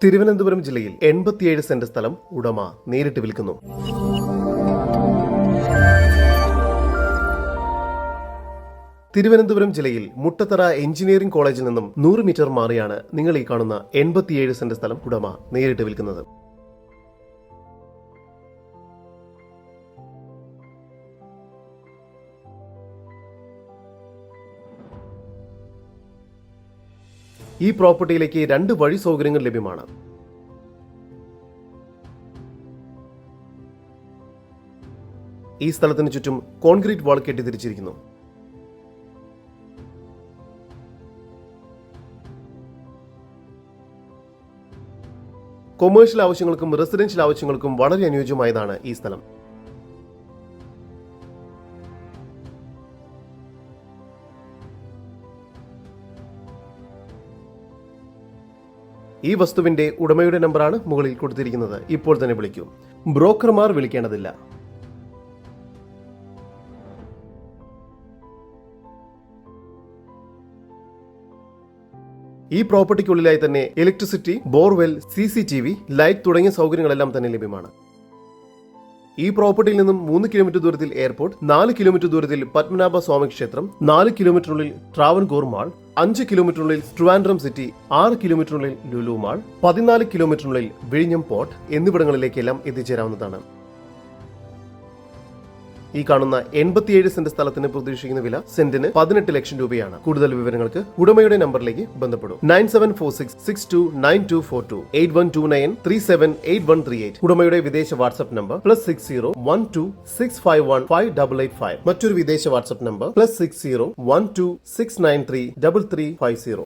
തിരുവനന്തപുരം ജില്ലയിൽ 87 സെന്റ് സ്ഥലം ഉടമ നേരിട്ട് വിൽക്കുന്നു. തിരുവനന്തപുരം ജില്ലയിൽ മുട്ടത്തറ എഞ്ചിനീയറിംഗ് കോളേജിൽ നിന്നും 100 മീറ്റർ മാറിയാണ് നിങ്ങൾ ഈ കാണുന്ന 87 സെന്റ് സ്ഥലം ഉടമ നേരിട്ട് വിൽക്കുന്നത്. ഈ പ്രോപ്പർട്ടിയിലേക്ക് 2 വഴി സൗകര്യങ്ങൾ ലഭ്യമാണ്. ഈ സ്ഥലത്തിന് ചുറ്റും കോൺക്രീറ്റ് വാൾ കെട്ടിത്തിരിച്ചിരിക്കുന്നു. കൊമേഴ്ഷ്യൽ ആവശ്യങ്ങൾക്കും റെസിഡൻഷ്യൽ ആവശ്യങ്ങൾക്കും വളരെ അനുയോജ്യമായതാണ് ഈ സ്ഥലം. ഈ വസ്തുവിന്റെ ഉടമയുടെ നമ്പറാണ് മുകളിൽ കൊടുത്തിരിക്കുന്നത്. ഇപ്പോൾ തന്നെ വിളിക്കൂ. ബ്രോക്കർമാർ വിളിക്കേണ്ടതില്ല. ഈ പ്രോപ്പർട്ടിക്കുള്ളിലായി തന്നെ ഇലക്ട്രിസിറ്റി, ബോർവെൽ, CCTV, ലൈറ്റ് തുടങ്ങിയ സൗകര്യങ്ങളെല്ലാം തന്നെ ലഭ്യമാണ്. ഈ പ്രോപ്പർട്ടിയിൽ നിന്നും 3 കിലോമീറ്റർ ദൂരത്തിൽ എയർപോർട്ട്, 4 കിലോമീറ്റർ ദൂരത്തിൽ പത്മനാഭ സ്വാമി ക്ഷേത്രം, 4 കിലോമീറ്ററിനുള്ളിൽ ട്രാവൻകൂർ മാൾ, 5 കിലോമീറ്ററിനുള്ളിൽ ട്രിവാൻഡ്രം സിറ്റി, 6 കിലോമീറ്ററിനുള്ളിൽ ലുലു മാൾ, 14 കിലോമീറ്ററിനുള്ളിൽ വിഴിഞ്ഞം പോർട്ട് എന്നിവിടങ്ങളിലേക്കെല്ലാം എത്തിച്ചേരാവുന്നതാണ്. ഈ കാണുന്ന 87 സെന്റ് സ്ഥലത്തിന് പ്രതീക്ഷിക്കുന്ന വില സെന്റിന് 18 ലക്ഷം രൂപയാണ്. കൂടുതൽ വിവരങ്ങൾക്ക് ഉടമയുടെ നമ്പറിലേക്ക് ബന്ധപ്പെടും. 9746629242 8129378138. ഉടമയുടെ വിദേശ വാട്സ്ആപ്പ് നമ്പർ +601265158885. മറ്റൊരു വിദേശ വാട്സ്ആപ്പ് നമ്പർ +601269333350.